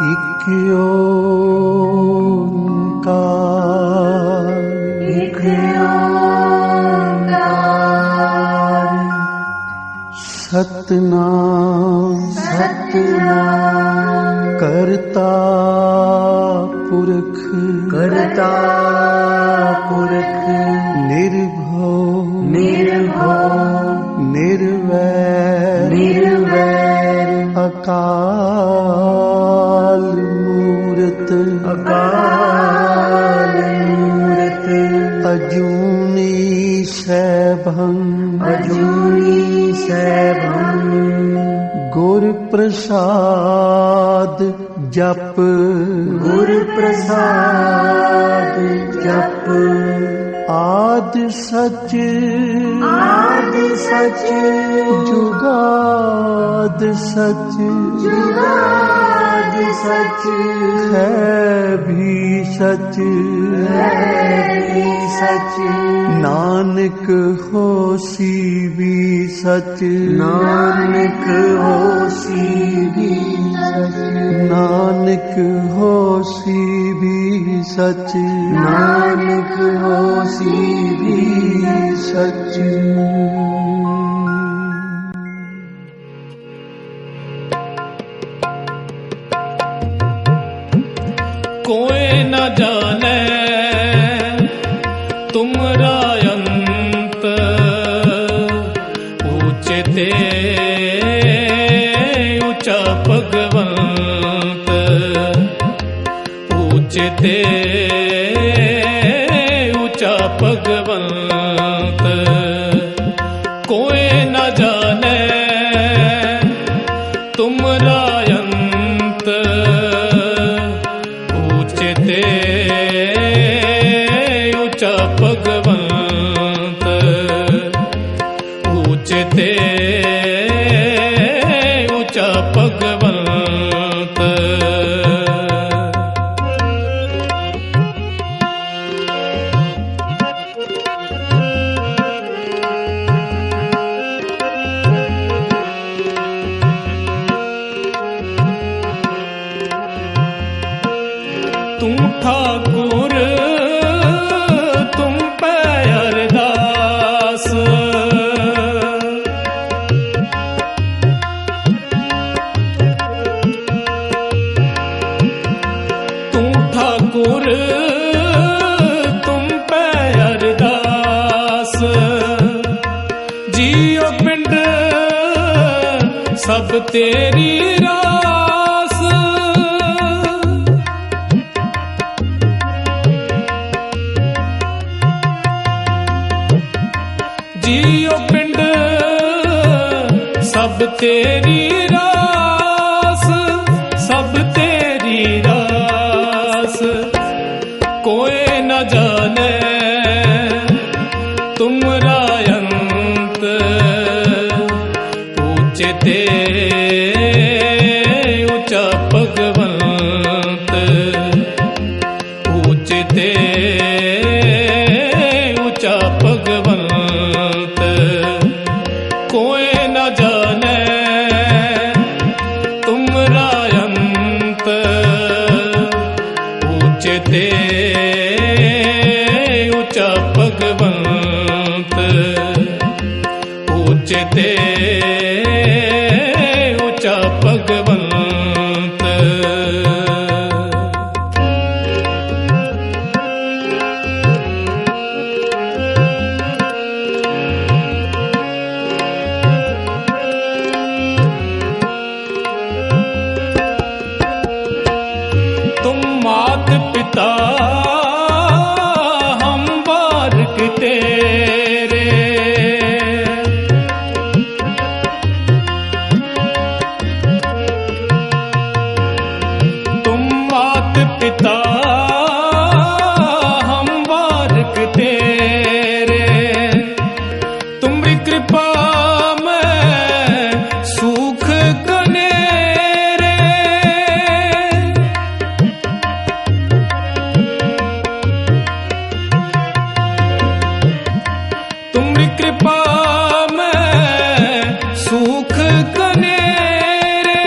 एक ओंकार, एक ओंकार। सतनाम सतनाम करता पुरख, करता पुरख। निर्भव निर्भव निर्वैर निर्वैर। अकाल मूरत, अकाल मूरत। अजूनी सैभं, अजूनी सैभं। गुर प्रसाद जप, गुर प्रसाद जप। आद सच आद सच जुगाद सच, जुगाद सच। है भी सच है भी सच। नानक होसी भी सच, नानक होसी भी सच। नानक होसी भी सच, नानक होसी भी सच। कोई न जाने तुमरा अंत, ऊंचे ते ऊंचा भगवंत, ऊंचे ते ऊंचा भगवंत। कोई न जाने तुमरा अंत, ऊंचे ते ऊंचा भगवंत, ऊंचे ते ऊंचा भगवंत। तुम ठाकुर तुम पे अरदास, तुम ठाकुर तुम पे अरदास। जियो पिंड सब तेरी रास, जियो पिंड सब तेरी रास, सब तेरी रास। कोई न जाने तुमरा अंत, ऊंचे ते ऊंचा भगवंत, ऊंचे ते ऊंचा भगवंत। कोई न जाने तुमरा अंत, ऊंचे ते ऊंचा भगवंत, ऊंचे ते ऊंचा भगवंत। तुम मात पिता हम बारक तेरे, तुम मात पिता हम बारक तेरे। तुम्हारी कृपा में सुख कनेरे, तुम्हारी कृपा में सुख कनेरे,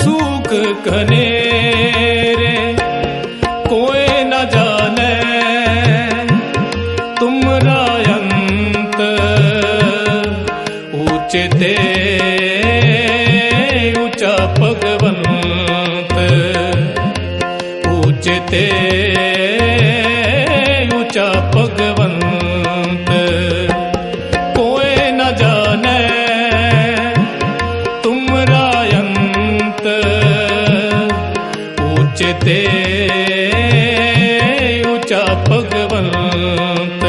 सुख कनेरे। उचते ऊंचा भगवंत कोई न जाने तुमरा अंत उचते ऊंचा भगवंत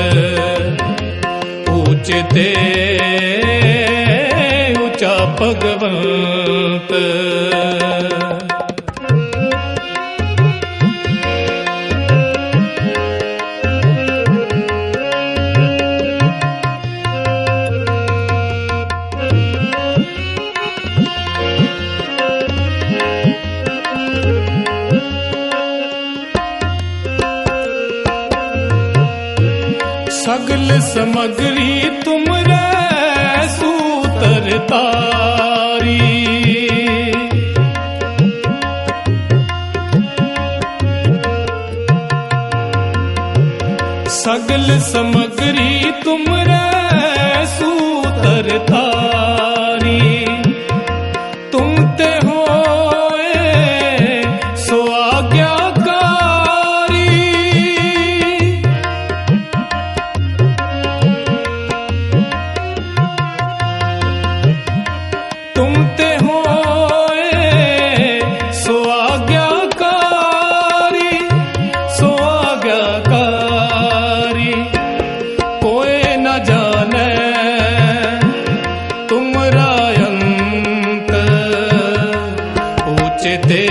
उचते ऊंचा भगवंत। सगल समग्री तुमरे सूतर तारी सगल समग्री तुमरे सूतर तारी तुम ते होए सो आज्ञाकारी तुम ते होए सो आज्ञाकारी सो आज्ञाकारी कोई न जाने तुमरा अंत उचते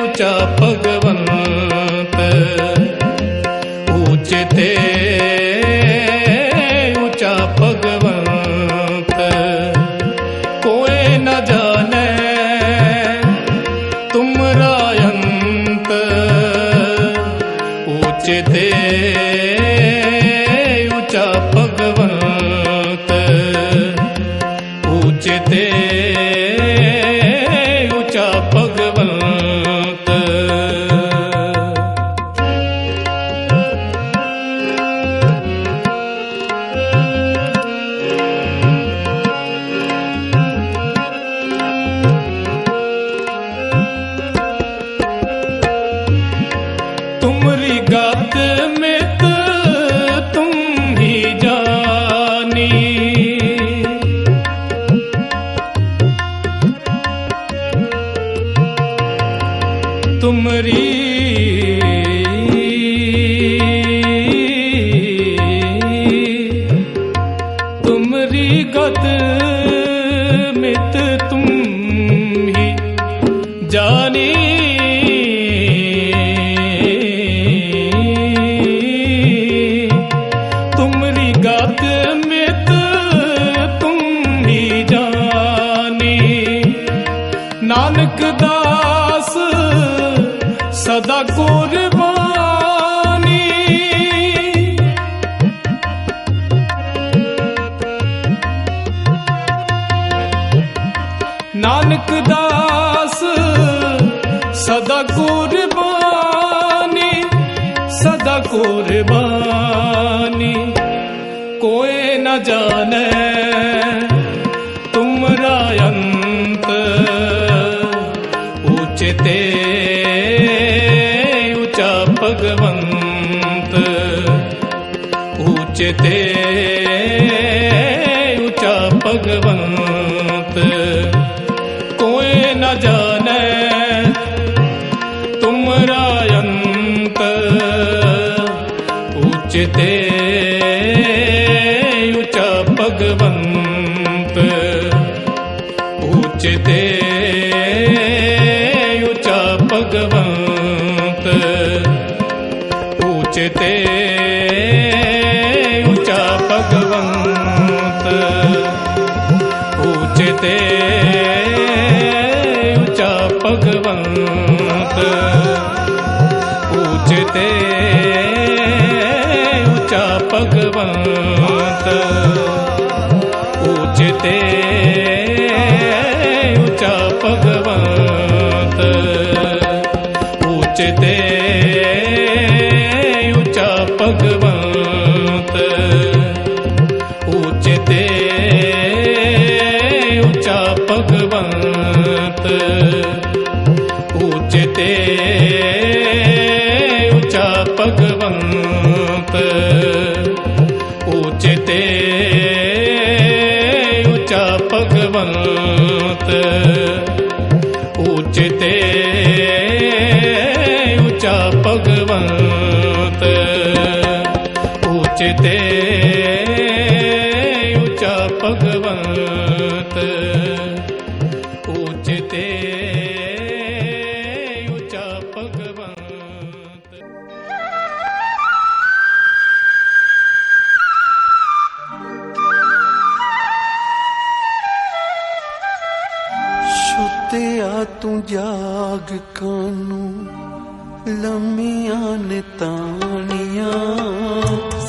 ऊंचा भगवंत उचते ऊंचा भगवंत कोई न जाने तुमरा अंत उचते ऊंचा भगवंत उचते ऊंचा भगवंत। तुमरी गात में तो तुम ही जानी तुमरी तुमरी गात में तो तुम ही जानी तुमरी गात में तो तुम ही जानी नानक दास सदा कुर्बानी नानक दास सदा कुर्बानी सदा कुर्बानी कोई न जाने तुमरा अंत उचते ऊंचा भगवंत उचते ऊंचा भगवंत कोई न जाने तुमरा अंत उचते ऊंचा भगवंत उचते ऊंचा भगवंत उचते ऊंचा भगवंत उचते ऊंचा भगवंत उचते ऊंचा भगवंत उचते ऊंचा भगवंत उचते ऊंचा भगवंत उचते ऊंचा भगवंत उचते ਤੇ ਉੱਚਾ ਭਗਵੰਤ, ਉੱਚ ਤੇ ਉੱਚਾ ਭਗਵੰਤ, ਉੱਚ ਤੇ ਉੱਚਾ ਭਗਵੰਤ, ਉੱਚ ਤੇ ਉੱਚਾ ਭਗਵੰਤ, ਉੱਚ ਤੇ ਉੱਚਾ ਭਗਵੰਤ। ਸੁੱਤਿਆ ਤੂੰ ਜਾਗ ਕਾਨੂੰ ਲੰਮੀਆਂ ਨੇ ਤਾਣੀਆਂ,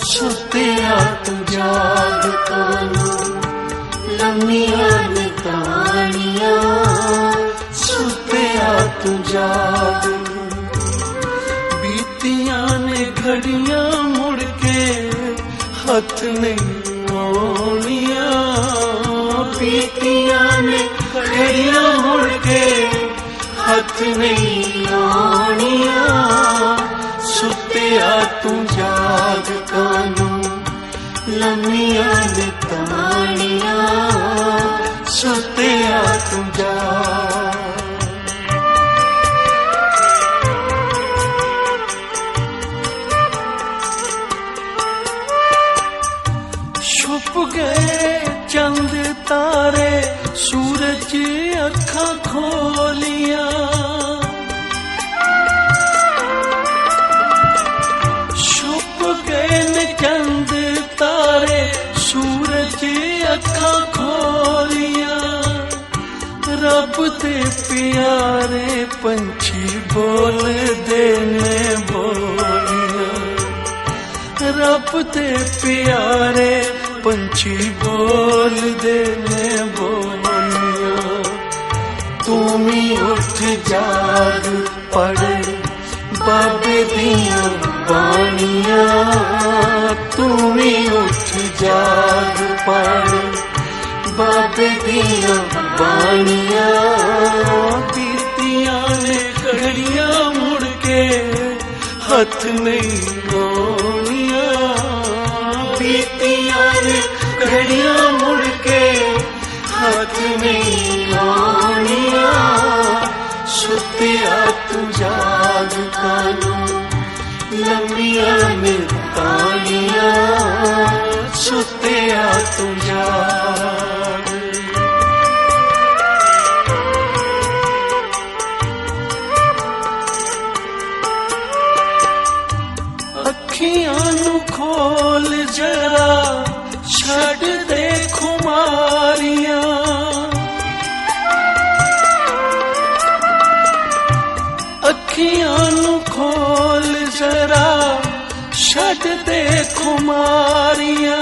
ਸੁੱਤਿਆ ਤੂੰ ਜਾਗ ਕਾਨੂੰ ਲੰਮੀਆਂ ਨੇ ਤਾਣੀਆਂ, ਸੁੱਤਿਆ ਤੂੰ ਜਾਗ। ਬੀਤੀਆਂ ਨੇ ਘੜੀਆਂ ਮੁੜ ਕੇ ਹੱਥ ਨਹੀਂ ਆਉਣੀਆਂ, ਬੀਤੀਆਂ ਨੇ ਘੜੀਆਂ ਮੁੜ ਕੇ ਹੱਥ ਨਹੀਂ ਆਉਣੀਆਂ। ਸੁੱਤਿਆ ਤੂੰ ਜਾਗ ਕਾਨੂੰ ਲੰਮੀਆਂ ਨੇ ਤਾਣੀਆਂ, ਸੁੱਤਿਆ ਤੂੰ ਜਾਗ। ਛੁਪ ਗਏ ਚੰਦ ਤਾਰੇ, ਸੂਰਜ ਅੱਖਾਂ ਖੋਲੀਆਂ, ਛੁਪ ਗਏ ਨੇ ਚੰਦ ਤਾਰੇ, ਸੂਰਜ ਅੱਖਾਂ ਖੋਲੀਆਂ। ਰੱਬ ਦੇ ਪਿਆਰੇ ਪੰਛੀ ਬੋਲਦੇ ਨੇ ਬੋਲੀਆਂ, ਰੱਬ ਦੇ ਪਿਆਰੇ ਪੰਛੀ ਬੋਲਦੇ ਨੇ ਬੋਲੀਆਂ। ਤੂੰ ਵੀ ਉੱਠ ਜਾਗ ਪੜ ਬਾਬੇ ਦੀਆਂ ਬਾਣੀਆਂ, ਤੂੰ ਵੀ ਉੱਠ ਜਾਗ ਪੜ ਬਾਬੇ ਦੀਆਂ ਬਾਣੀਆਂ। ਬੀਤੀਆਂ ਨੇ ਘੜੀਆਂ ਮੁੜ ਕੇ ਹੱਥ ਨਹੀਂ ਆਉਣੀਆਂ, ਬੀਤੀਆਂ ਨੇ ਘੜੀਆਂ ਮੁੜ ਕੇ ਹੱਥ ਨਹੀਂ ਆਉਣੀਆਂ। ਸੁੱਤਿਆ ਤੂੰ ਜਾਗ ਕਾਨੂੰ ਲੰਮੀਆਂ ਨੇ ਤਾਣੀਆਂ, ਸੁੱਤਿਆ ਤੂੰ ਜਾਗ। ਅੱਖੀਆਂ ਨੂੰ ਖੋਲ ਜਰਾ, ਛੱਡ ਦੇ ਖੁਮਾਰੀਆਂ, ਅੱਖੀਆਂ ਨੂੰ ਖੋਲ ਜਰਾ, ਛੱਡ ਦੇ ਖੁਮਾਰੀਆਂ।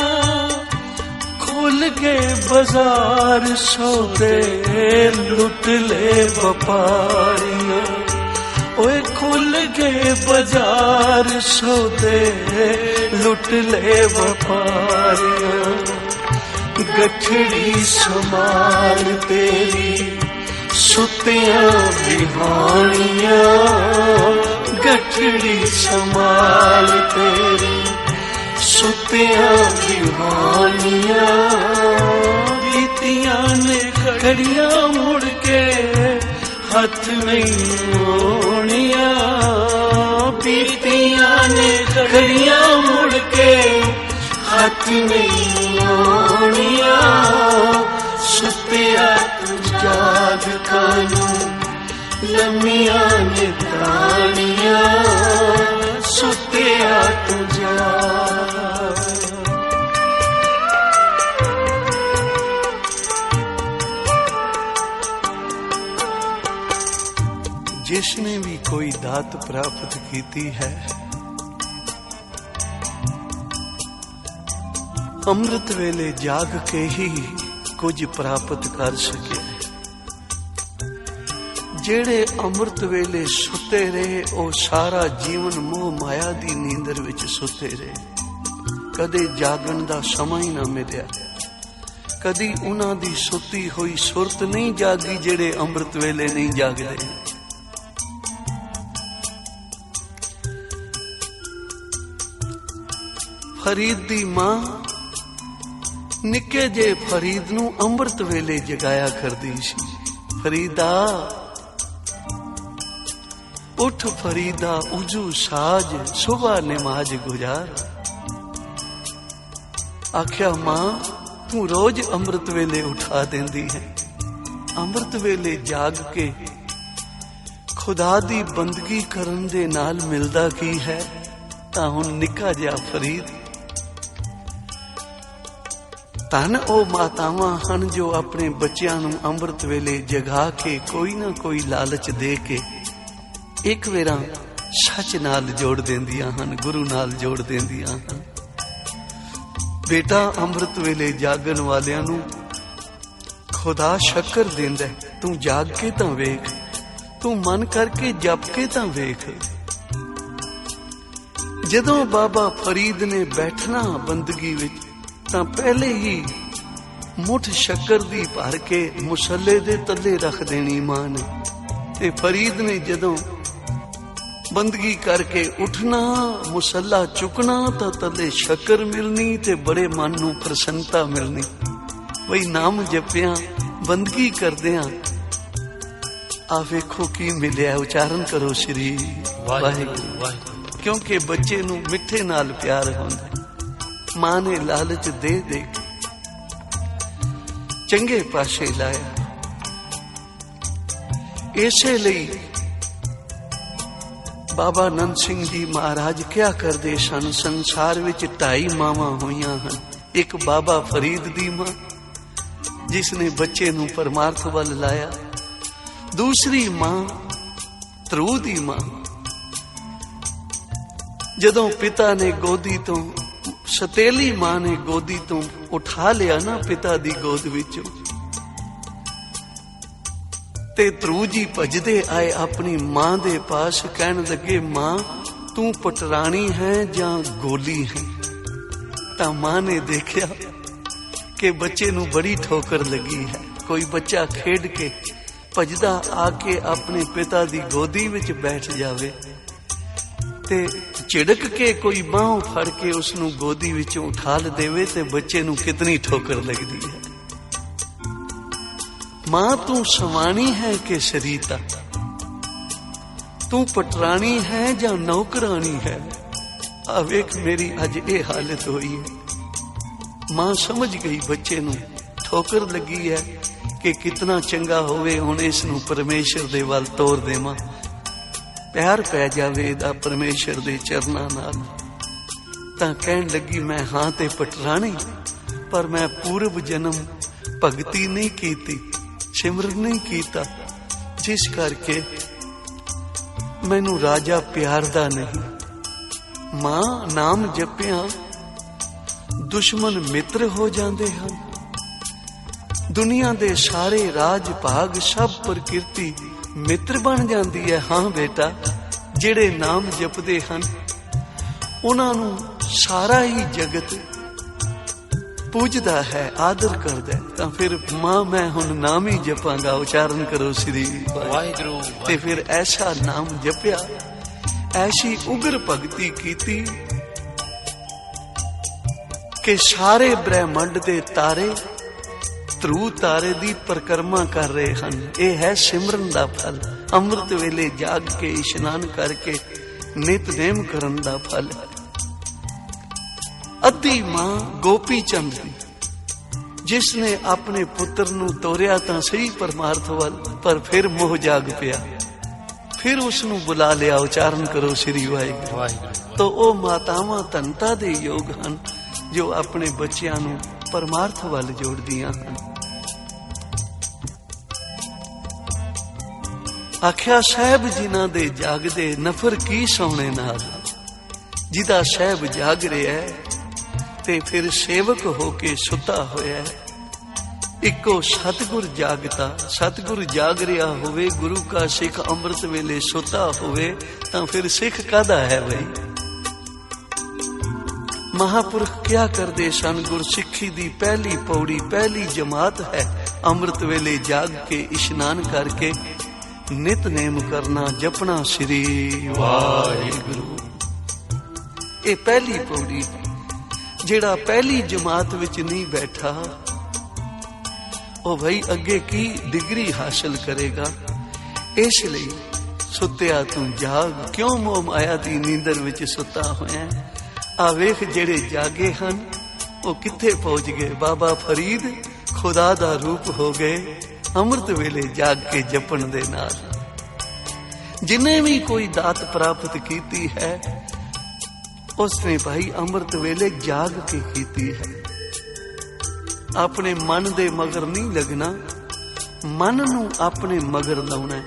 ਖੁੱਲ ਗਏ ਬਾਜ਼ਾਰ ਸੌਦੇ, ਲੁੱਟ ਲੈ ਵਪਾਰੀਆਂ, ਓਏ ਖੁੱਲ ਗਏ ਬਾਜ਼ਾਰ ਸੌਦੇ, ਲੁੱਟ ਲੈ ਵਪਾਰੀਆਂ। ਗਠੜੀ ਸਮਾਲ ਤੇਰੀ ਸੁੱਤਿਆਂ ਬਿਹਾਣੀਆਂ, ਗਠੜੀ ਸਮਾਲ ਤੇਰੀ ਸੁੱਤਿਆਂ ਬਿਹਾਣੀਆਂ। ਬੀਤੀਆਂ ਨੇ ਘੜੀਆਂ ਮੁੜ ਕੇ ਹੱਥ ਨਹੀਂ ਆਉਣੀਆਂ, ਬੀਤੀਆਂ ਨੇ ਘੜੀਆਂ ਮੁੜ ਕੇ ਹੱਥ ਨਹੀਂ ਆਉਣੀਆਂ। ਸੁੱਤਿਆ ਤੂੰ ਜਾਗ ਕਾਨੂੰ ਲੰਮੀਆਂ ਨੇ ਤਾਣੀਆਂ, ਸੁੱਤਿਆ ਤੂੰ ਜਾਗ। जिसने भी कोई दात प्राप्त की है, अमृत वेले जाग के ही कुछ प्राप्त कर सके। जेड़े अमृत वेले सुते रहे ओ सारा जीवन मोह माया दी नींदर विच सुते रहे, कदे जागण दा समय ही ना मिलिया, कदी उन्हां दी सुती हुई सुरत नहीं जागी जेड़े अमृत वेले नहीं जागदे। ਫਰੀਦ ਦੀ ਮਾਂ ਨਿੱਕੇ ਜੇ ਫਰੀਦ ਨੂੰ ਅੰਮ੍ਰਿਤ ਵੇਲੇ ਜਗਾਇਆ ਕਰਦੀ ਸੀ। ਫਰੀਦਾ उठ फरीदा उजू साज सुबह नमाज गुजार। आख्या मां तू रोज अमृत वेले उठा देंदी है। अमृत वेले जाग के खुदा दी बंदगी करन दे नाल मिलदा की है। तां हुण निक्का जिहा फरीद धन ओ मातावां हन जो अपने बच्चियां नूं अमृत वेले जगा के कोई ना कोई लालच दे के एक वेरा सच नाल जोड़ देंदियां हन, गुरु नाल जोड़ देंदियां हन। बेटा अमृत वेले जागन वालियां नूं खुदा शक्कर देंदा है। तू जाग के तां वेख, तू मन करके जप के तां वेख। जदों बाबा फरीद ने बैठना बंदगी विच तां पहले ही मुठ शक्कर दी भर के मुसल्ले दे तले रख देनी मां ने। ते फरीद ने जदों बंदगी करके उठना, मुसल्ला चुकना तो तले शक्कर मिलनी ते बड़े मन नूं प्रसन्नता मिलनी। वही नाम जपिया बंदगी करदियां आ वेखो की मिलिया। उचारण करो श्री वाहिगुरू वाहिगुरू। क्योंकि बच्चे नूं मिठे नाल प्यार हुंदा। मां ने लालच दे दे के चंगे पासे लाया। इसे लई बाबा नंद सिंह जी महाराज क्या करते सन। संसार विच 2.5 मावां होइयां हन। एक बाबा फरीद दी मां जिसने बच्चे नूं परमार्थ वल लाया। दूसरी मां ध्रुव दी मां जदों पिता ने गोदी तो सतेली मां ने गोदी तो उठा लिया ना पिता दी गोद विचों, ते ध्रुव जी भजदे आए अपनी मां दे पास। कहन लगे मां तू पटरानी है जां गोली है। तां मां ने देखा कि बच्चे नूं बड़ी ठोकर लगी है। कोई बच्चा खेड के भजदा आके अपने पिता दी गोदी विच बैठ जावे ते झिड़क के कोई बाहों फड़ के उसनूं गोदी विचों उठा देवे ते बच्चे नूं कितनी ठोकर लगदी है। मां तू सवानी है कि शरीता, तू पटरानी है या नौकरानी है। आवेख मेरी अज ये हालत हुई है। मां समझ गई बच्चे नूं ठोकर लगी है कि कितना चंगा होवे हुण इस नूं परमेश्वर दे वल तोर देवां। प्यार पै जावे इहदा परमेश्वर दे चरनां नाल। तां कहण लगी मैं हां ते पटरानी, पर मैं पूर्व जन्म भगती नहीं कीती, सिमरन नहीं कीता, जिस करके मैनू राजा प्यारदा नहीं। मां नाम जपिया दुश्मन मित्र हो जाते हैं। दुनिया दे सारे राज भाग सब प्रकृति मित्र बन जाती है। हाँ बेटा, जेड़े नाम जपदे हैं उन्हां नूं सारा ही जगत पूजदा है, आदर करदा है। तां फिर मां मैं हुण नाम ही जपांगा। उचारण करो श्री वाहिगुरू। ते फिर ऐसा नाम जपिया, ऐसी उग्र भगती कीती कि सारे ब्रह्मंड दे तारे ध्रुव तारे दी परिक्रमा कर रहे हैं। यह है सिमरन दा फल। अमृत वेले जाग के इशनान करके नितनेम करन दा फल है। अद्धी मां गोपी चंद दी जिसने अपने पुत्र नूं तोरिया तां सही परमार्थ वल, पर फिर मोह जाग पिया। फिर उसनूं बुला लिया। उचारण करो श्री वाहिगुरू। तो ओ मातावां धनता दे योग हन जो अपने बच्चियां नूं परमार्थ वल जोड़दियां हन। आख्या साहब जिन्हां दे जागदे नफर की सोने नाल। जिदा साहब जाग रहा है ते फिर सेवक होके सुता होया है। इको सतगुर जागता, सतगुर जाग रहा होवे, गुरु का सिख अमृत वेले सुता होवे, तां फिर सिख कादा है भाई। महापुरख क्या करते सन? गुरसिक्खी दी पहली पौड़ी, पहली जमात है अमृत वेले जाग के इशनान करके नितनेम करना, जपना श्री वाहिगुरू। ये पहली पौड़ी। ਜਿਹੜਾ ਪਹਿਲੀ ਜਮਾਤ ਵਿੱਚ ਨਹੀਂ ਬੈਠਾ ਉਹ ਭਈ ਅੱਗੇ ਕੀ ਡਿਗਰੀ ਹਾਸਲ ਕਰੇਗਾ। ਇਸ ਲਈ ਸੁੱਤਿਆ ਤੂੰ ਜਾਗ, ਕਿਉਂ ਮੋਹ ਮਾਇਆ ਦੀ ਨੀਂਦਰ ਵਿੱਚ ਸੁੱਤਾ ਹੋਇਆ। ਆ ਵੇਖ ਜਿਹੜੇ ਜਾਗੇ ਹਨ ਉਹ ਕਿੱਥੇ ਪਹੁੰਚ ਗਏ। ਬਾਬਾ ਫਰੀਦ ਖੁਦਾ ਦਾ ਰੂਪ ਹੋ ਗਏ ਅੰਮ੍ਰਿਤ ਵੇਲੇ ਜਾਗ ਕੇ ਜਪਣ ਦੇ ਨਾਲ। ਜਿਨੇ ਵੀ ਕੋਈ ਦਾਤ ਪ੍ਰਾਪਤ ਕੀਤੀ ਹੈ ਉਸਨੇ ਭਾਈ ਅੰਮ੍ਰਿਤ ਵੇਲੇ ਜਾਗ ਕੇ ਕੀਤੀ ਹੈ। ਆਪਣੇ ਮਨ ਦੇ ਮਗਰ ਨਹੀਂ ਲੱਗਣਾ, ਮਨ ਨੂੰ ਆਪਣੇ ਮਗਰ ਲਾਉਣਾ ਹੈ।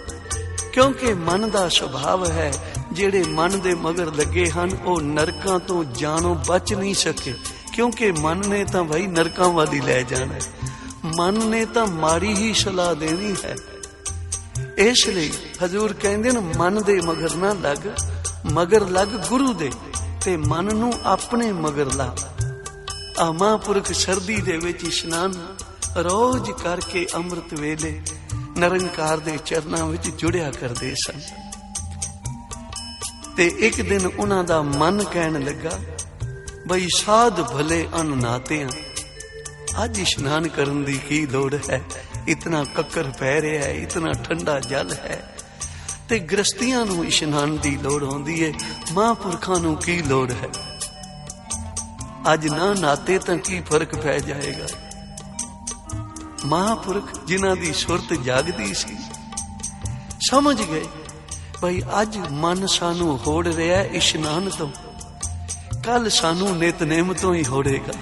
ਕਿਉਂਕਿ ਮਨ ਦਾ ਸੁਭਾਵ ਹੈ ਜਿਹੜੇ ਮਨ ਦੇ ਮਗਰ ਲੱਗੇ ਹਨ ਉਹ ਨਰਕਾਂ ਤੋਂ ਜਾਣੋਂ ਬਚ ਨਹੀਂ ਸਕੇ। ਕਿਉਂਕਿ ਮਨ ਨੇ ਤਾਂ ਭਾਈ ਨਰਕਾਂ ਵੱਲ ਹੀ ਲੈ ਜਾਣਾ, ਮਨ ਨੇ ਤਾਂ ਮਾੜੀ ਹੀ ਸਲਾਹ ਦੇਣੀ ਹੈ। ਇਸ ਲਈ ਹਜ਼ੂਰ ਕਹਿੰਦੇ ਨੇ ਮਨ ਦੇ ਮਗਰ ਨਾ ਲੱਗ, ਮਗਰ ਲੱਗ ਗੁਰੂ ਦੇ ਤੇ ਮਨ ਨੂੰ ਆਪਣੇ ਮਗਰ ਲਾ। ਆ ਮਹਾਂਪੁਰਖ ਸਰਦੀ ਦੇ ਵਿੱਚ ਇਸ਼ਨਾਨ ਰੋਜ਼ ਕਰਕੇ ਅੰਮ੍ਰਿਤ ਵੇਲੇ ਨਿਰੰਕਾਰ ਦੇ ਚਰਨਾਂ ਵਿੱਚ ਜੁੜਿਆ ਕਰਦੇ ਸਨ। ਤੇ ਇੱਕ ਦਿਨ ਉਹਨਾਂ ਦਾ ਮਨ ਕਹਿਣ ਲੱਗਾ ਬਈ ਸਾਧ ਭਲੇ ਅਨਨਾਤਿਆਂ, ਅੱਜ ਇਸ਼ਨਾਨ ਕਰਨ ਦੀ ਕੀ ਲੋੜ ਹੈ, ਇਤਨਾ ਕੱਕਰ ਪੈ ਰਿਹਾ ਹੈ, ਇਤਨਾ ਠੰਡਾ ਜਲ ਹੈ ਤੇ ਗ੍ਰਸਤੀਆਂ ਨੂੰ ਇਸ਼ਨਾਨ ਦੀ ਲੋੜ ਹੁੰਦੀ ਹੈ, ਮਹਾਂਪੁਰਖਾਂ ਨੂੰ ਕੀ ਲੋੜ ਹੈ। ਅੱਜ ਨਾ ਨਾਤੇ ਤਾਂ ਕੀ ਫਰਕ ਪੈ ਜਾਏਗਾ। ਮਹਾਂਪੁਰਖ ਜਿਨ੍ਹਾਂ ਦੀ ਸੁਰਤ ਜਾਗਦੀ ਸੀ ਸਮਝ ਗਏ ਭਾਈ ਅੱਜ ਮਨ ਸਾਨੂੰ ਹੋੜ ਰਿਹਾ ਇਸ਼ਨਾਨ ਤੋਂ, ਕੱਲ ਸਾਨੂੰ ਨਿਤਨੇਮ ਤੋਂ ਹੀ ਹੋੜੇਗਾ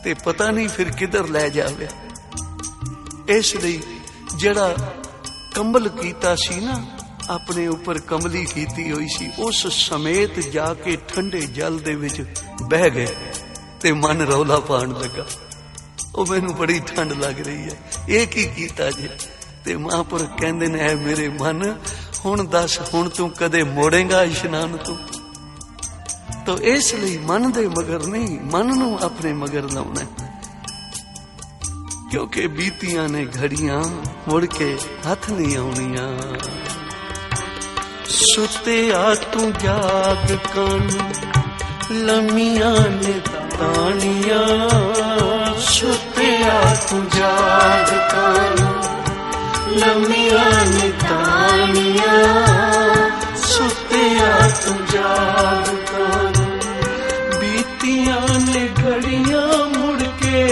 ਤੇ ਪਤਾ ਨਹੀਂ ਫਿਰ ਕਿੱਧਰ ਲੈ ਜਾਵੇ। ਇਸ ਲਈ ਜਿਹੜਾ ਕੰਬਲ ਕੀਤਾ ਸੀ ਨਾ, ਆਪਣੇ ਉੱਪਰ ਕੰਬਲੀ ਕੀਤੀ ਹੋਈ ਸੀ, ਉਸ ਸਮੇਤ ਜਾ ਕੇ ਠੰਡੇ ਜਲ ਦੇ ਵਿੱਚ ਬਹਿ ਗਏ ਤੇ ਮਨ ਰੌਲਾ ਪਾਉਣ ਲੱਗਾ, ਉਹ ਮੈਨੂੰ ਬੜੀ ਠੰਡ ਲੱਗ ਰਹੀ ਹੈ, ਇਹ ਕੀ ਕੀਤਾ ਜੇ। ਤੇ ਮਹਾਂਪੁਰਖ ਕਹਿੰਦੇ ਨੇ ਐ ਮੇਰੇ ਮਨ, ਹੁਣ ਦੱਸ ਹੁਣ ਤੂੰ ਕਦੇ ਮੋੜੇਗਾ ਇਸ਼ਨਾਨ ਤੋਂ। ਤਾਂ ਇਸ ਲਈ ਮਨ ਦੇ ਮਗਰ ਨਹੀਂ, ਮਨ ਨੂੰ ਆਪਣੇ ਮਗਰ ਲਾਉਣਾ। ਕਿਉਂਕਿ ਬੀਤੀਆਂ ਨੇ ਘੜੀਆਂ ਮੁੜ ਕੇ ਹੱਥ ਨਹੀਂ ਆਉਣੀਆਂ। ਸੁੱਤਿਆ ਤੂੰ ਜਾਗ ਕਨ ਲੰਮੀਆਂ ਨੇ ਤਾਣੀਆਂ, ਸੁੱਤਿਆ ਤੂੰ ਜਾਗ ਕਨ ਲੰਮੀਆਂ ਨੇ ਤਾਣੀਆਂ, ਸੁੱਤਿਆ ਤੂੰ ਜਾਗ ਕਨ ਬੀਤੀਆਂ ਨੇ ਘੜੀਆਂ ਮੁੜ ਕੇ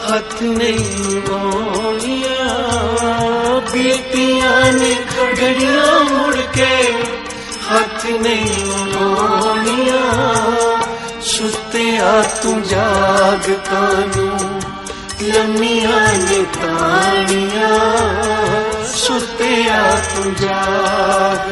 ਹੱਥ ਨਹੀਂ ਆਉਣੀਆਂ। ਬੀਤੀਆਂ ਨੇ ਘੜੀਆਂ ਮੁੜ ਕੇ ਹੱਥ ਨਹੀਂ ਆਉਣੀਆਂ। ਸੁੱਤਿਆ ਤੂੰ ਜਾਗ ਕਾਨੂੰ ਲੰਮੀਆਂ ਨੇ ਤਾਣੀਆਂ, ਸੁੱਤਿਆ ਤੂੰ ਜਾਗ।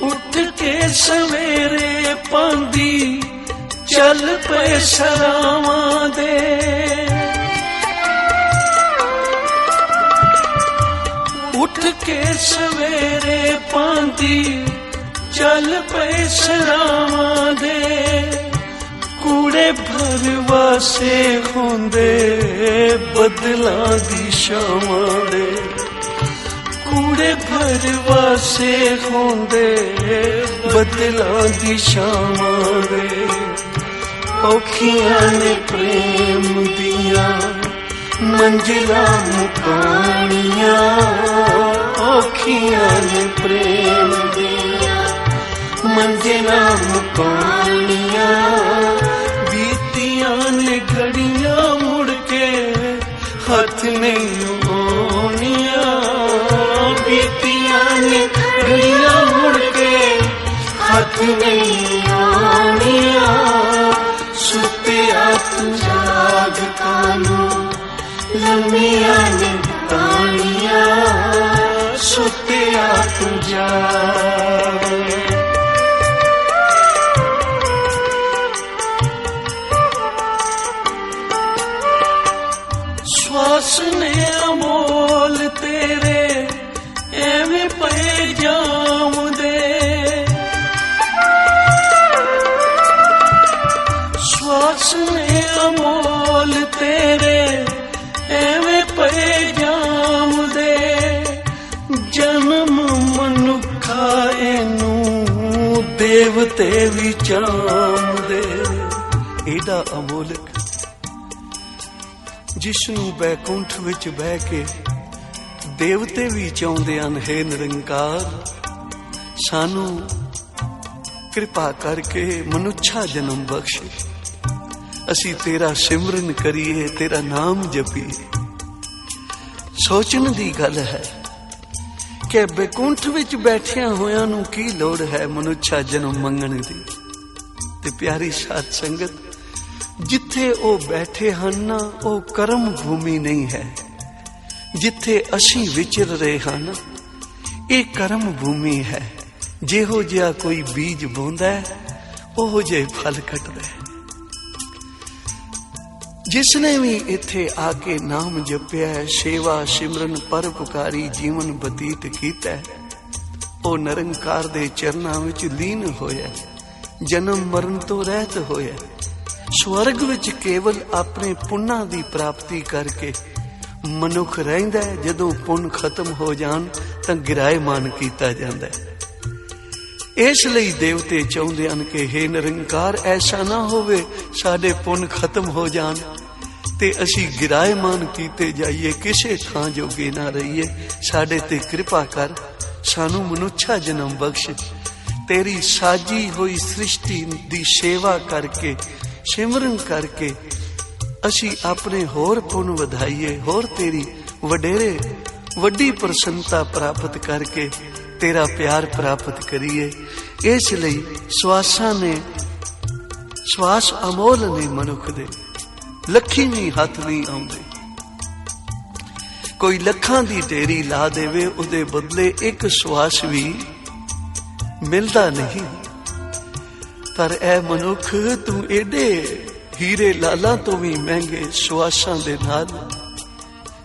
ਉੱਠ ਕੇ ਸਵੇਰੇ ਪਾਂਦੀ ਚੱਲ ਪਏ ਸਰਾਵਾਂ ਦੇ, ਉੱਠ ਕੇ ਸਵੇਰੇ ਪਾਂਦੀ ਚੱਲ ਪਏ ਸਰਾਵਾਂ ਦੇ। ਕੂੜੇ ਭਰਵਾਸੇ ਹੁੰਦੇ ਬਦਲਾਂ ਦੀ ਛਾਵਾਂ ਦੇ, ਕੂੜੇ ਭਰਵਾਸੇ ਹੁੰਦੇ ਬਦਲਾਂ ਦੀ ਛਾਵਾਂ ਦੇ। ਔਖੀਆਂ ਨੇ ਪ੍ਰੇਮ ਦੀਆਂ ਮੰਜ਼ਿਲਾਂ ਮੁਕਾਣੀਆਂ, ਔਖੀਆਂ ਨੇ ਪ੍ਰੇਮ ਦੀਆਂ ਮੰਜ਼ਿਲਾਂ ਮੁਕਾਣੀਆਂ। ਬੀਤੀਆਂ ਨੇ ਘੜੀਆਂ ਮੁੜ ਕੇ ਹੱਥ ਨਹੀਂ ਆਉਣੀਆਂ, ਬੀਤੀਆਂ ਨੇ ਘੜੀਆਂ ਮੁੜ ਕੇ ਹੱਥ ਨਹੀਂ ਆਉਣੀਆਂ। ਸੁੱਤਿਆ ਤੂੰ ਜਾਗ ਕਾਨੂੰ ਲੰਮੀਆਂ ਨੇ ਤਾਣੀਆਂ, ਸੁੱਤਿਆ ਤੂੰ ਜਾਗ। ਸਵਾਸ ਨੇ ਅਮੋਲ ਤੇਰੇ ਐਵੇਂ ਪਏ ਜਾਮਦੇ, ਜਨਮ ਮਨੁੱਖਾ ਇਹਨੂੰ ਦੇਵਤੇ ਵੀ ਚਾਹੁੰਦੇ। ਇਹਦਾ ਅਮੋਲਕ ਜਿਸ ਨੂੰ ਬੈਕੁੰਠ ਵਿੱਚ ਬਹਿ ਕੇ ਦੇਵਤੇ ਵੀ ਚਾਹੁੰਦੇ ਹਨ, ਹੈ ਨਿਰੰਕਾਰ ਸਾਨੂੰ ਕਿਰਪਾ ਕਰਕੇ ਮਨੁੱਖਾ ਜਨਮ ਬਖਸ਼। ਅਸੀਂ ਤੇਰਾ ਸਿਮਰਨ ਕਰੀਏ, ਤੇਰਾ ਨਾਮ ਜਪੀਏ। ਸੋਚਣ ਦੀ ਗੱਲ ਹੈ ਕਿ ਬੈਕੁੰਠ ਵਿੱਚ ਬੈਠਿਆਂ ਹੋਇਆਂ ਨੂੰ ਕੀ ਲੋੜ ਹੈ ਮਨੁੱਖਾ ਜਨਮ ਮੰਗਣ ਦੀ। ਤੇ ਪਿਆਰੀ ਸਾਧ ਸੰਗਤ, ਜਿੱਥੇ ਉਹ ਬੈਠੇ ਹਨ ਨਾ, ਉਹ ਕਰਮ ਭੂਮੀ ਨਹੀਂ ਹੈ। ਜਿੱਥੇ ਅਸੀਂ ਵਿਚਰ ਰਹੇ ਹਨ, ਇਹ ਕਰਮ ਭੂਮੀ ਹੈ। ਜਿਹੋ ਜਿਹਾ ਕੋਈ ਬੀਜ ਬੋਂਦਾ ਹੈ, ਉਹੋ ਜਿਹੇ ਫਲ ਕੱਟਦਾ ਹੈ। ਜਿਸਨੇ ਵੀ ਇੱਥੇ ਆ ਕੇ ਨਾਮ ਜਪਿਆ, ਸੇਵਾ ਸਿਮਰਨ ਪਰਉਪਕਾਰੀ ਜੀਵਨ ਬਤੀਤ ਕੀਤਾ, ਉਹ ਨਿਰੰਕਾਰ ਦੇ ਚਰਨਾਂ ਵਿੱਚ ਲੀਨ ਹੋਇਆ, ਜਨਮ ਮਰਨ ਤੋਂ ਰਹਿਤ ਹੋਇਆ। ਸਵਰਗ ਵਿੱਚ ਕੇਵਲ ਆਪਣੇ ਪੁੰਨਾਂ ਦੀ ਪ੍ਰਾਪਤੀ ਕਰਕੇ ਮਨੁੱਖ ਰਹਿੰਦਾ ਹੈ। ਜਦੋਂ ਪੁੰਨ ਖਤਮ ਹੋ ਜਾਣ ਤਾਂ ਗਿਰਾਏਮਾਨ ਕੀਤਾ ਜਾਂਦਾ ਹੈ। ਇਸ ਲਈ ਦੇਵਤੇ ਚਾਹੁੰਦੇ ਹਨ ਕਿ ਹੇ ਨਿਰੰਕਾਰ, ਐਸਾ ਨਾ ਹੋਵੇ ਸਾਡੇ ਪੁੰਨ ਖਤਮ ਹੋ ਜਾਣ ਤੇ ਅਸੀਂ ਗਿਰਾਏਮਾਨ ਕੀਤੇ ਜਾਈਏ, ਕਿਸੇ ਥਾਂ ਜੋਗੇ ਨਾ ਰਹੀਏ। ਸਾਡੇ ਤੇ ਕਿਰਪਾ ਕਰ, ਸਾਨੂੰ ਮਨੁੱਖਾ ਜਨਮ ਬਖਸ਼। ਤੇਰੀ ਸਾਜੀ ਹੋਈ ਸ੍ਰਿਸ਼ਟੀ ਦੀ ਸੇਵਾ ਕਰਕੇ, ਸਿਮਰਨ ਕਰਕੇ ਅਸੀਂ ਆਪਣੇ ਹੋਰ ਪੁੰਨ ਵਧਾਈਏ, ਹੋਰ ਤੇਰੀ ਵਡੇਰੇ ਵੱਡੀ ਪ੍ਰਸੰਨਤਾ ਪ੍ਰਾਪਤ ਕਰਕੇ ਤੇਰਾ ਪਿਆਰ ਪ੍ਰਾਪਤ ਕਰੀਏ। ਇਸ ਲਈ ਸਵਾਸ ਅਮੋਲ ਨੇ ਮਨੁੱਖ ਦੇ, ਲੱਖੀ ਨਹੀਂ ਹੱਥ ਨਹੀਂ ਆਉਂਦੇ। ਕੋਈ ਲੱਖਾਂ ਦੀ ਢੇਰੀ ਲਾ ਦੇਵੇ, ਉਹਦੇ ਬਦਲੇ ਇੱਕ ਸਵਾਸ ਵੀ ਮਿਲਦਾ ਨਹੀਂ। ਪਰ ਐ ਮਨੁੱਖ, ਤੂੰ ਏਡੇ ਹੀਰੇ ਲਾਲਾਂ ਤੋਂ ਵੀ ਮਹਿੰਗੇ ਸਵਾਸਾਂ ਦੇ ਨਾਲ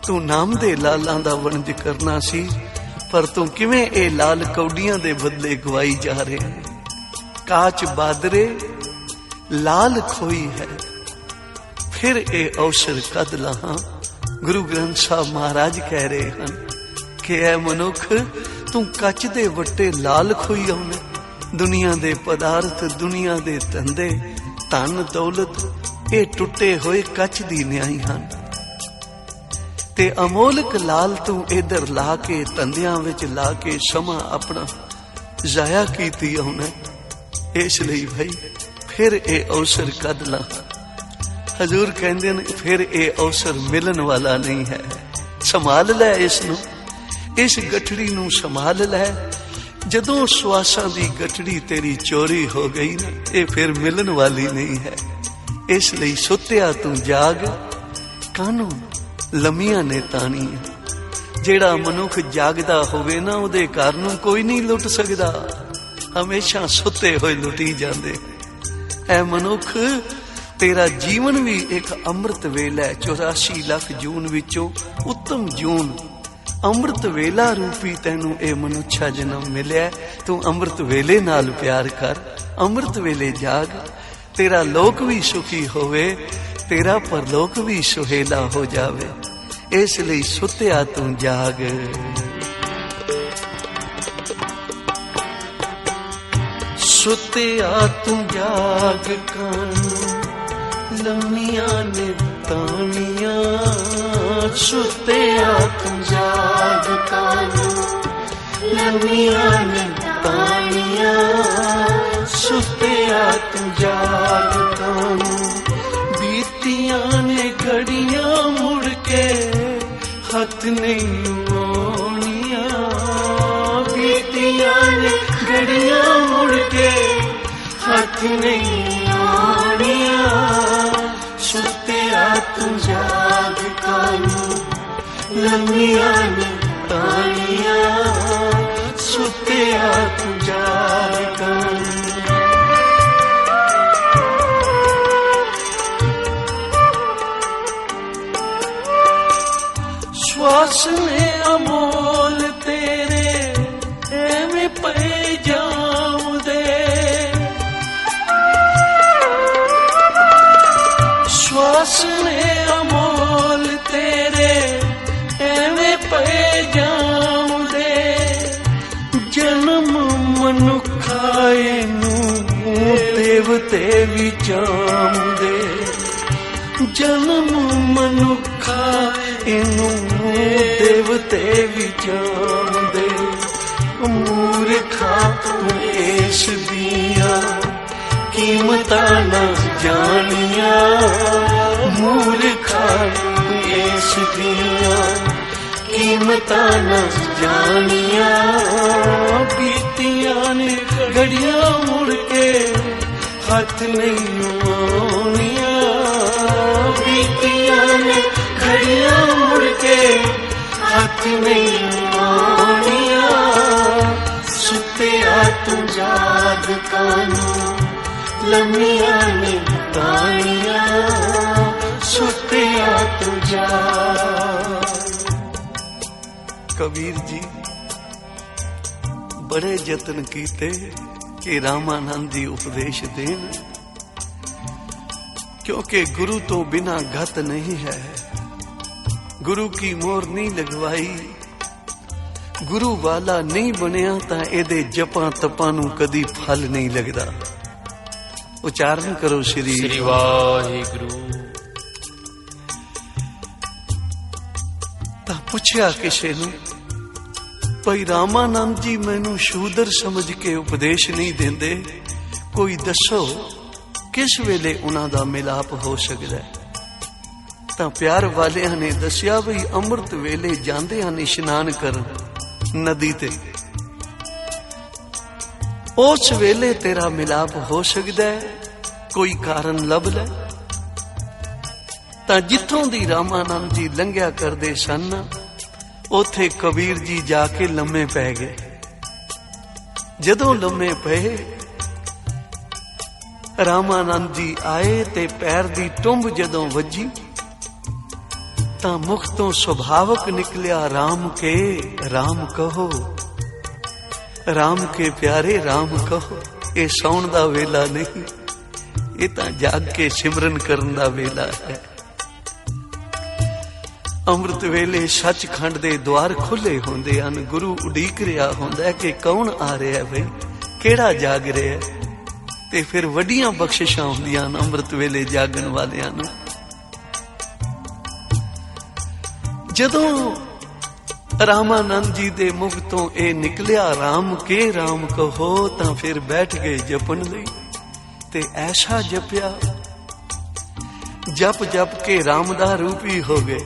ਤੂੰ ਨਾਮ ਦੇ ਲਾਲਾਂ ਦਾ ਵਣਜ ਕਰਨਾ ਸੀ, ਪਰ ਤੂੰ ਕਿਵੇਂ ਇਹ ਲਾਲ ਕੌਡੀਆਂ ਦੇ ਬਦਲੇ ਗਵਾਈ ਜਾ ਰਿਹਾ ਹੈ। ਕਾਚ ਬਾਦਰੇ ਲਾਲ ਖੋਈ ਹੈ, ਫਿਰ ਇਹ ਅਵਸਰ ਕਦ ਲਾਹਾਂ। ਗੁਰੂ ਗ੍ਰੰਥ ਸਾਹਿਬ ਮਹਾਰਾਜ ਕਹਿ ਰਹੇ ਹਨ ਕਿ ਐ ਮਨੁੱਖ, ਤੂੰ ਕੱਚ ਦੇ ਵੱਟੇ ਲਾਲ ਖੋਈ ਆਉਣਾ। ਦੁਨੀਆ ਦੇ ਪਦਾਰਥ, ਦੁਨੀਆ ਦੇ ਧੰਦੇ, ਧਨ ਦੌਲਤ, ਇਹ ਟੁੱਟੇ ਹੋਏ ਕੱਚ ਦੀ ਨਿਆਈ ਹਨ। ਤੇ ਅਮੋਲਕ ਲਾਲ ਤੂੰ ਇਧਰ ਲਾ ਕੇ, ਧੰਦਿਆਂ ਵਿੱਚ ਲਾ ਕੇ ਸਮਾਂ ਆਪਣਾ ਜ਼ਾਇਆ ਕੀਤੀ ਆਉਣਾ। ਇਸ ਲਈ ਭਾਈ, ਫਿਰ ਇਹ ਅਵਸਰ ਕਦ ਲਾ। ਹਜ਼ੂਰ ਕਹਿੰਦੇ ਨੇ, ਫਿਰ ਇਹ ਅਵਸਰ ਮਿਲਣ ਵਾਲਾ ਨਹੀਂ ਹੈ। ਸੰਭਾਲ ਲੈ ਇਸ ਨੂੰ, ਇਸ ਗਠੜੀ ਨੂੰ ਸੰਭਾਲ ਲੈ। ਜਦੋਂ ਸਵਾਸਾਂ ਦੀ ਗਠੜੀ ਤੇਰੀ ਚੋਰੀ ਹੋ ਗਈ ਨਾ, ਇਹ ਫਿਰ ਮਿਲਣ ਵਾਲੀ ਨਹੀਂ ਹੈ। ਇਸ ਲਈ ਸੁੱਤਿਆ ਤੂੰ ਜਾਗ, ਕਾਨੂੰ ਲੰਮੀਆਂ ਨੇ ਤਾਣੀਆਂ। ਜਿਹੜਾ ਮਨੁੱਖ ਜਾਗਦਾ ਹੋਵੇ ਨਾ, ਉਹਦੇ ਘਰ ਨੂੰ ਕੋਈ ਨਹੀਂ ਲੁੱਟ ਸਕਦਾ। ਹਮੇਸ਼ਾ ਸੁੱਤੇ ਹੋਏ ਲੁੱਟੀ ਜਾਂਦੇ। ਐ ਮਨੁੱਖ, ਤੇਰਾ ਜੀਵਨ ਵੀ ਇੱਕ ਅੰਮ੍ਰਿਤ ਵੇਲਾ ਹੈ। 84 ਲੱਖ ਜੂਨ ਵਿੱਚੋਂ ਉੱਤਮ ਜੂਨ ਅੰਮ੍ਰਿਤ ਵੇਲਾ ਰੂਪੀ ਤੈਨੂੰ ਇਹ ਮਨੁੱਖਾ ਜਨਮ ਮਿਲਿਆ। ਤੂੰ ਅੰਮ੍ਰਿਤ ਵੇਲੇ ਨਾਲ ਪਿਆਰ ਕਰ, ਅੰਮ੍ਰਿਤ ਵੇਲੇ ਜਾਗ। ਤੇਰਾ ਲੋਕ ਵੀ ਸੁਖੀ ਹੋਵੇ, ਤੇਰਾ ਪਰਲੋਕ ਵੀ ਸੁਹੇਲਾ ਹੋ ਜਾਵੇ। ਇਸ ਲਈ ਸੁੱਤਿਆ ਤੂੰ ਜਾਗ। ਸੁੱਤਿਆ ਤੂੰ ਜਾਗ, ਕਾਨੂੰ ਲੰਮੀਆਂ ਨੇ ਤਾਣੀਆਂ। ਸੁੱਤਿਆ ਤੂੰ ਜਾਗ, ਕਾਨੂੰ ਲੰਮੀਆਂ ਨੇ ਤਾਣੀਆਂ। ਸੁੱਤਿਆ ਤੂੰ ਜਾਗ, ਕਾਨੂੰ ਬੀਤੀਆਂ ਨੇ ਘੜੀਆਂ, ਮੁੜ ਕੇ ਹੱਥ ਨਹੀਂ ਆਉਣੀਆਂ। ਬੀਤੀਆਂ ਨੇ ਘੜੀਆਂ, ਮੁੜ ਕੇ ਹੱਥ ਨਹੀਂ ਆਉਣੀਆਂ। ਸੁੱਤਿਆ ਤੂੰ ਜਾਗ, ਕਾਨੂੰ ਲੰਮੀਆਂ ਨੇ ਤਾਣੀਆਂ। ਸੁੱਤਿਆ ਤੂੰ ਜਾਗ, ਕਾਨੂੰ। ਸਵਾਸ ਨੇ ਅਮੋਲ ਤੇਰੇ ਐਵੇਂ ਪਏ ਜਾਉਂਦੇ। ਸਵਾਸ ਨੇ ਅਮੋਲ ਤੇਰੇ ਐਵੇਂ ਪਏ ਜਾਉਂਦੇ। ਜਨਮ ਮਨੁੱਖਾਏ ਨੂੰ ਦੇਵਤੇ ਵੀ ਚਾਹੁੰਦੇ, ਜਨਮ ਮਨੁੱਖਾ ਇਹਨੂੰ ਦੇਵਤੇ ਵੀ ਚਾਹੁੰਦੇ। ਮੂਰਖਾ ਤੂੰ ਇਸ ਦੀਆਂ ਕੀਮਤਾਂ ਨਾ ਜਾਣੀਆਂ, ਮੂਰਖਾ ਤੂੰ ਇਸ ਦੀਆਂ ਕੀਮਤਾਂ ਨਾ ਜਾਣੀਆਂ। ਬੀਤੀਆਂ ਨੇ ਘੜੀਆਂ ਮੁੜ ਕੇ ਹੱਥ ਨਹੀਂ ਆਉਣੀਆਂ, ਬੀਤੀਆਂ ਨੇ ਘੜੀਆਂ ਮੁੜ ਕੇ ਹੱਥ ਨਹੀਂ ਆਉਣੀਆਂ। ਸੁੱਤਿਆ ਤੂੰ ਜਾਗ ਕਾਨੂੰ ਲੰਮੀਆਂ ਨੇ ਤਾਣੀਆਂ, ਸੁੱਤਿਆ ਤੂੰ ਜਾਗ। ਕਬੀਰ ਜੀ ਬੜੇ ਯਤਨ ਕੀਤੇ ਕਿ ਰਾਮਾਨੰਦ ਜੀ ਉਪਦੇਸ਼ ਦੇਣ, क्योंकि गुरु तो बिना गत नहीं है, गुरु की मोहर नहीं लगवाई, गुरु वाला नहीं बनिया तां एदे जपां तपां नूं कदी फल नहीं लगदा। उचारण करो श्री वाहिगुरु। तां पुछया किसे नूं, भाई रामानंद जी मैनू शूदर समझ के उपदेश नहीं देंदे, कोई दसो किस वेले उन्हां दा मिलाप हो सकदा है। तां प्यार वालियां ने दसिया बई अमृत वेले जांदे हन इशनान करन नदी ते, उस वेले तेरा मिलाप हो सकदा है, कोई कारण लभ लै। तां जिथों दी रामानंद जी लंघिया करदे सन उथे कबीर जी जाके लम्मे पै गए। जदों लम्मे पए रामानंद जी आए ते पैर दी टुंब जदों वजी तां मुख तो सुभावक निकलिया राम के राम कहो, राम के प्यारे राम कहो। ये सौण दा वेला नहीं, ये तां जाग के सिमरन करन दा वेला है। अमृत वेले सचखंड दे द्वार खुले होंदे हन, गुरु उडीक रिहा होंदा है कि कौन आ रहा है, बई केड़ा जाग रहा है। ते फिर वड्डियां बख्शिशां हुंदियां न अमृत वेले जागण वालियां नूं। जदों रामानंद जी दे मुख तो ए निकलिया राम के राम कहो, तां फिर बैठ गए जपन लई ते ऐसा जपिया जप जप के रामदा रूपी हो गए।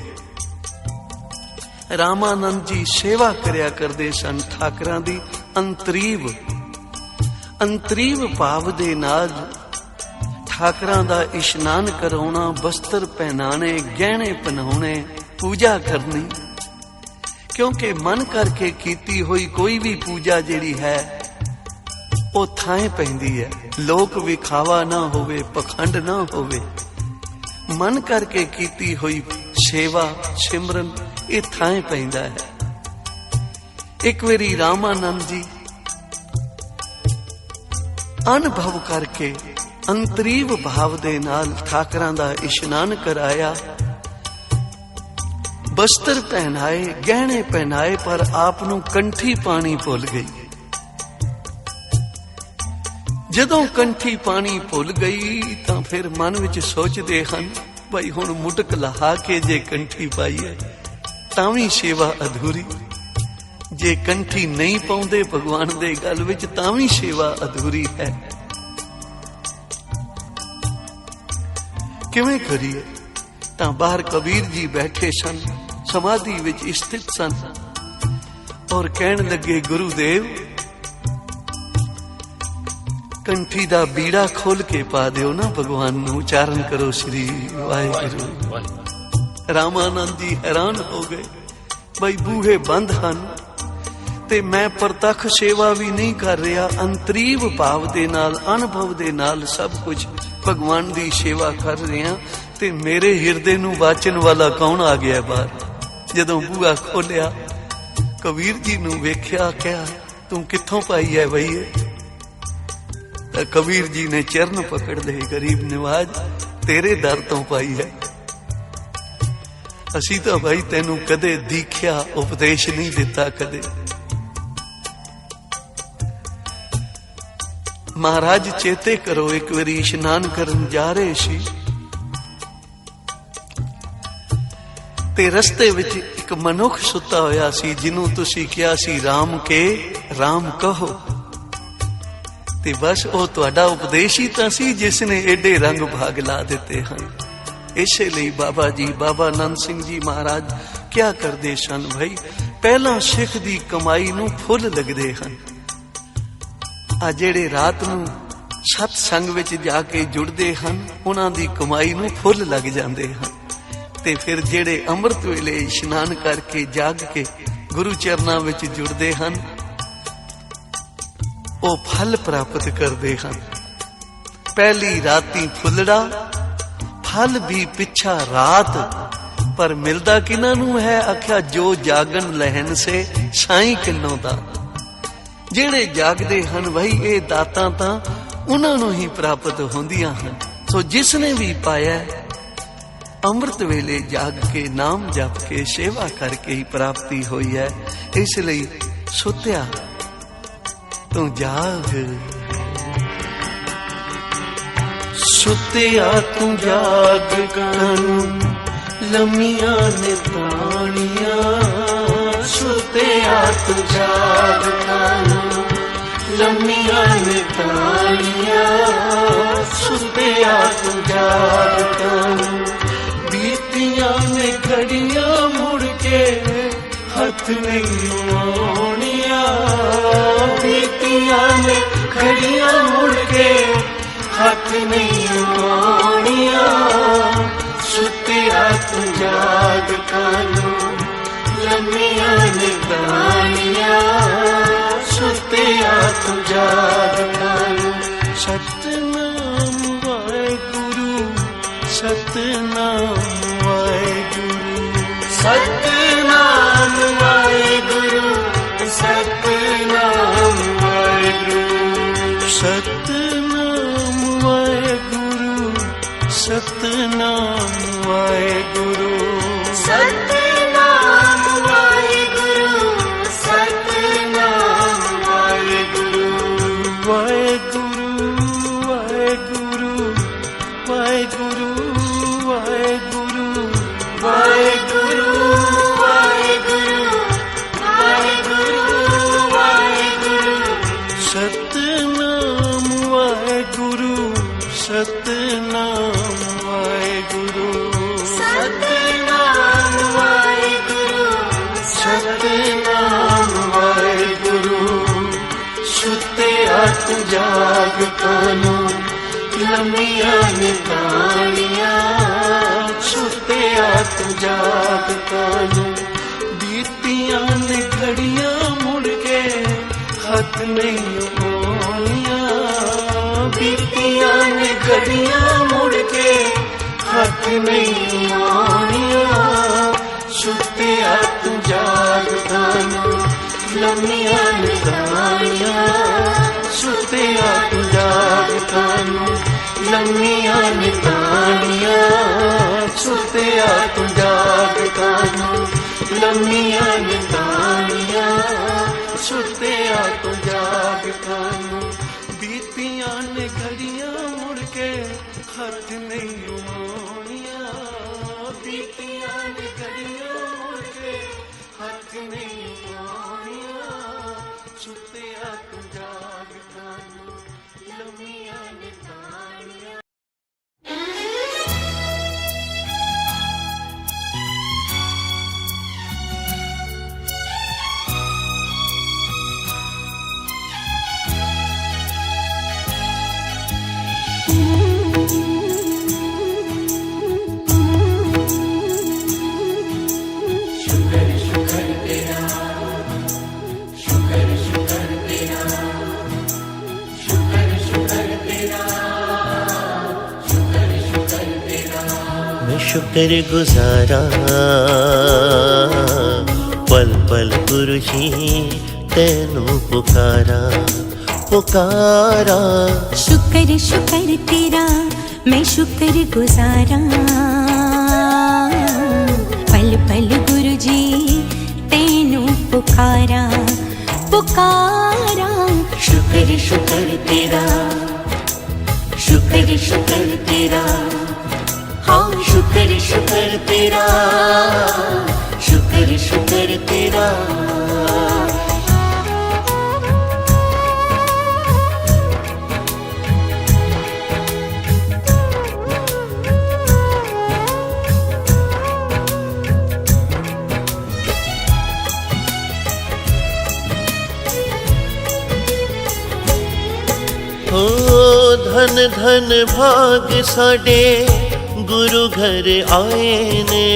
रामानंद जी सेवा करया करदे सन ठाकरां दी अंतरीव, अंतरीव भाव दे नाल ठाकरां दा इशनान कराउणा, बस्तर पहनाने, गहने पहनाउणे, पूजा करनी। क्योंकि मन करके कीती हुई कोई भी पूजा जिहड़ी है वो थाएं पैंदी है, लोक विखावा ना होवे, पखंड ना होवे। मन करके कीती हुई सेवा सिमरन ये थाएं पैंदा है। एक बारी रामानंद जी अनुभव करके अंतरीव भाव दे नाल ठाकरां दा इशनान कराया, बस्तर पहनाए, गहने पहनाए, पर आप नूं कंठी पानी भुल गई। जदों कंठी पानी भुल गई तां फिर मन विच सोचदे हन भाई हुण मुटक लहा के जे कंठी पाई है तां वी सेवा अधूरी, जे कंठी नहीं पाउंदे भगवान दे गल विच तां वी सेवा अधूरी है। किवें करिए? तां बाहर कबीर जी बैठे सन, समाधि विच स्थित सन और कहण लगे गुरुदेव कंठी दा बीड़ा खोल के पा दिओ ना भगवान नूं। उचारण करो श्री वाहिगुरू। रामानंद जी हैरान हो गए, भाई बूहे बंद हन ते मैं प्रतख सेवा भी नहीं कर रहा, अंतरीव भाव दे नाल अनुभव दे नाल सब कुछ भगवान दी सेवा कर रहा, ते मेरे हिरदे नूं वाचन वाला कौन आ गया बाहर। जदों बूहा खोलिया कबीर जी नूं वेख्या, क्या तू कित्थों पाई है बई? कबीर जी ने चरण पकड़ दे, गरीब निवाज तेरे दर तो पाई है। असी तो भाई तेनू कदे दीख्या उपदेश नहीं दिता, कदे महाराज चेते करो, एक वारी इशनान करन जा रहे सी ते रस्ते विच एक मनुख सुता होया सी जिन्हों तुसी किया सी राम के राम कहो। ते बस वो तुहाडा उपदेश ही तां सी जिसने एडे रंग भाग ला दिते हैं। इसे लिए बाबा जी, बाबा नंद सिंह जी महाराज क्या करते सन भाई, पहला सिख दी कमाई नूं फुल लगदे हन। आ जेड़े रात नूं सत्संग विच जाके जुड़दे हन उन्हां दी कमाई नूं फुल लग जांदे हन। ते फिर जेड़े अमृत वेले इशनान करके जाग के गुरु चरनां विच जुड़दे हन वो फल प्राप्त करते हैं। पहली राती फुलड़ा, फल भी पिछा रात, पर मिलदा किन्हां नूं है? आख्या जो जागन लहन से साईं किन्नों दा। जेड़े जागदे हन भाई ये दातां तां उन्हां नूं ही प्राप्त होंदियां हन। सो जिसने भी पाया अमृत वेले जाग के नाम जप के सेवा करके ही प्राप्ति हुई है। इसलिए सुत्या तू जाग, सुत्या तू जाग कानू लम्मियां ने पानियां। सुत्या तू जाग कानू लम्मियां ने पानियां। सुत्या तू जाग कानू बीतियां ने घड़ियां मुड़ के हथ नहीं आउणियां। बीतियां ने घड़ियां मुड़ के हथ नहीं आउणियां। सुत्या तू जाग कानू लम्मियां ने पानियां। सुत्या तू जाग कानू। सतनाम वाहेगुरु, सतनाम वाहेगुरु, सतनाम वाहेगुरु, सतनाम वाहेगुरु, सतनाम वाहेगुरु, सतनाम वाहेगुरु, सतनाम वाहेगुरु, सतनाम वाहेगुरु। वाहेगुरु वाहेगुरु वाहेगुरु वाहेगुरु वाहेगुरु वाहेगुरु वाहेगुरु वाहेगुरु। सतनाम वाहेगुरु, सतनाम वाहेगुरु, सतनाम वाहेगुरु, सतनाम वाहेगुरु। सुत्या तू जाग कानू लम्मियां ने पानियां। सुत्या तू जाग कानू बीतियां ने घड़ियां मुड़ के हथ नहीं आउणियां। बीतियां ने घड़ियां मुड़ के हथ नहीं आउणियां। सुत्या तू जाग कानू लम्मियां ने पानियां। सुत्या तू जाग कानू लम्मियां ने पानियां। सुत्या तू जाग कानू लम्मियां ने पानियां। सुत्या तू जाग कानू बीतियां ने घड़ियां मुड़ के हथ नहीं आउणियां। बीतियां ने घड़ियां मुड़ के हथ नहीं आउणियां। सुत्या तू जाग कानू लम्मियां ने पानियां। शुक्र गुजारा पल पल गुरु जी तेनू पुकारा पुकारा। शुक्र शुक्र तेरा मैं शुक्र गुजारा पल पल गुरु जी तेनू पुकारा पुकारा। शुक्र शुक्र तेरा, शुक्र शुक्र तेरा, हाँ शुक्र शुक्र तेरा, शुक्र शुक्र तेरा। ओ धन धन भाग साडे गुरु घर आए ने,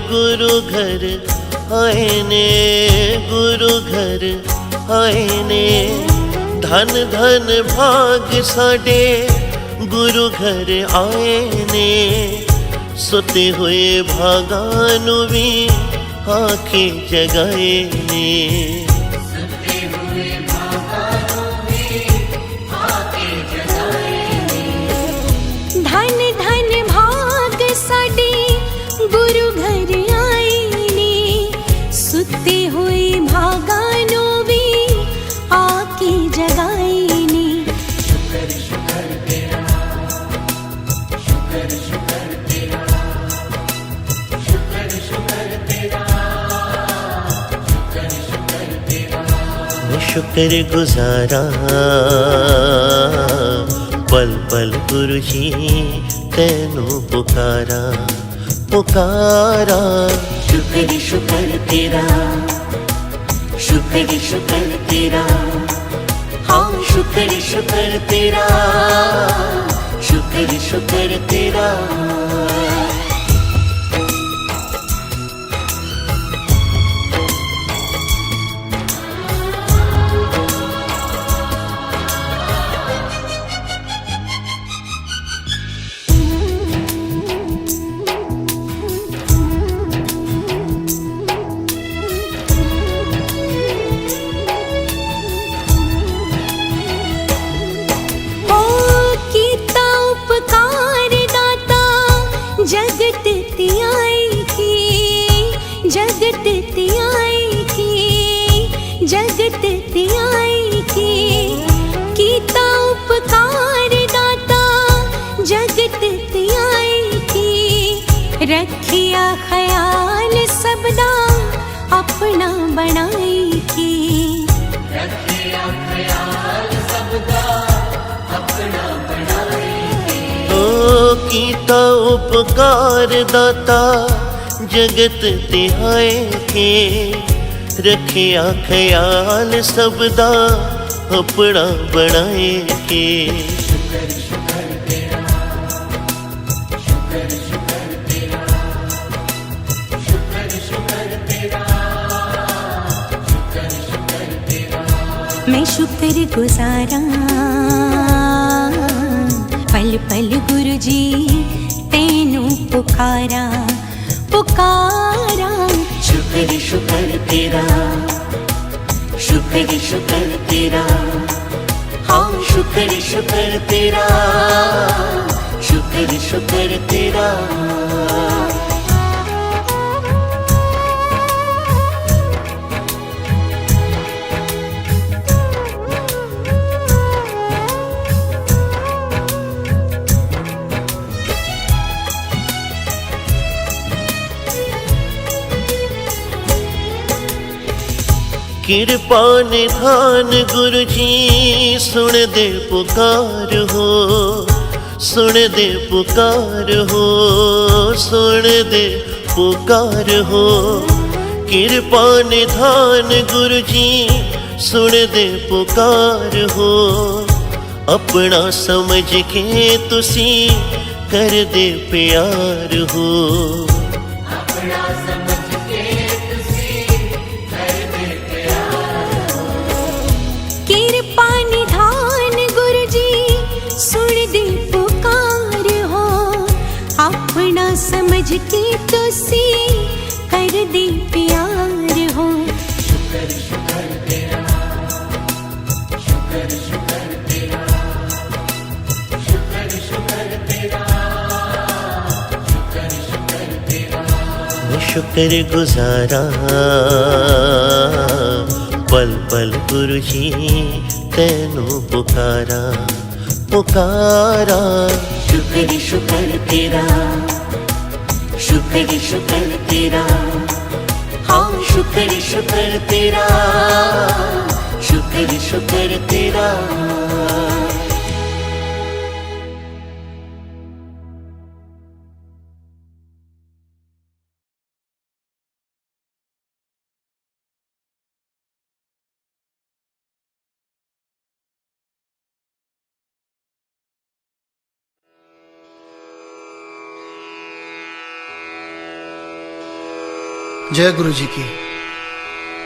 गुरु घर आए ने, गुरु घर आए ने। धन धन भाग साडे गुरु घर आए ने, सुते हुए भागां नूं वी आखे जगाए ने। धन धन भाग साडे गुरु घर आए ने, सुते हुए भागां नूं वी आके जगाए ने। शुक्र शुक्र तेरा, शुक्र शुक्र तेरा, शुक्र शुक्र तेरा, शुक्र शुक्र तेरा। मैं शुक्र गुजारा पल पल गुरु जी तेनू पुकारा, पुकारा। शुक्र शुक्र तेरा, शुक्र शुक्र तेरा, हाँ शुक्र शुक्र तेरा, शुक्र शुक्र तेरा। जगत त्याई की, जगत त्याई की, जगत त्याई की। कीता उपकार दाता जगत त्याई की। रखिया ख्याल सबदा अपना बनाई की। रखिया ख्याल सबदा अपना बनाई की। ओ कीता उपकार दाता जगत तिहाए के, रखिया ख्याल सबदा अपना बनाए के। शुक्र शुक्र तेरा, शुक्र शुक्र तेरा, शुक्र शुक्र तेरा, शुक्र शुक्र तेरा। मैं शुक्र गुजारा पल पल गुरु जी तेनू पुकारा, पुकारा। शुक्र शुक्र तेरा, शुक्र शुक्र तेरा, हाँ शुक्र शुक्र तेरा, शुक्र शुक्र तेरा। कृपा निधान गुरु जी सुन दे पुकार हो, सुन दे पुकार हो, सुन दे पुकार हो। कृपा निधान गुरु जी सुन दे पुकार हो। अपना समझ के तुसी कर दे प्यार हो। अपना समझ के तुसी कर दे प्यार हो। कृपा निधान गुरु जी सुन दे पुकार हो। अपना समझ के तुसी कर दे प्यार हो। शुक्र शुक्र तेरा, शुक्र शुक्र तेरा, शुक्र शुक्र तेरा, शुक्र शुक्र तेरा। मैं शुक्र गुजारा पल पल गुरु जी तेनू पुकारा पुकारा। शुक्र तेरा, शुक्र तेरा, हाँ शुक्र तेरा, शुक्र तेरा। जय गुरु जी की।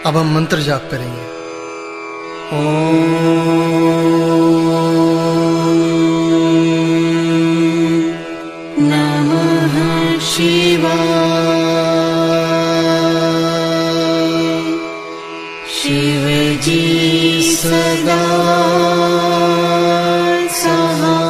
अब हम मंत्र जाप करेंगे। नमः शिवाय, शिव जी सदा सहाय।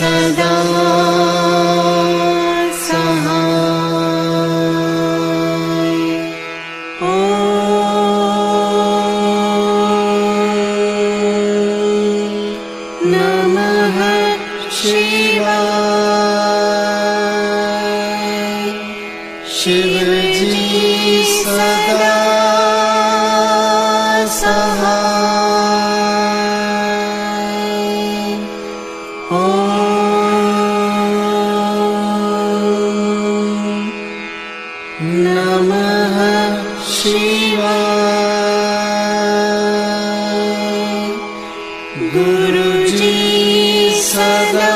सदा सहाय। ॐ नमः शिवाय। शिवजी सदा सहाय। ॐ नमः शिवाय। गुरुजी सदा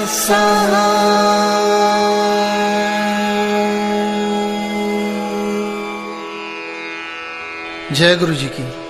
सहाय। जय गुरु जी की।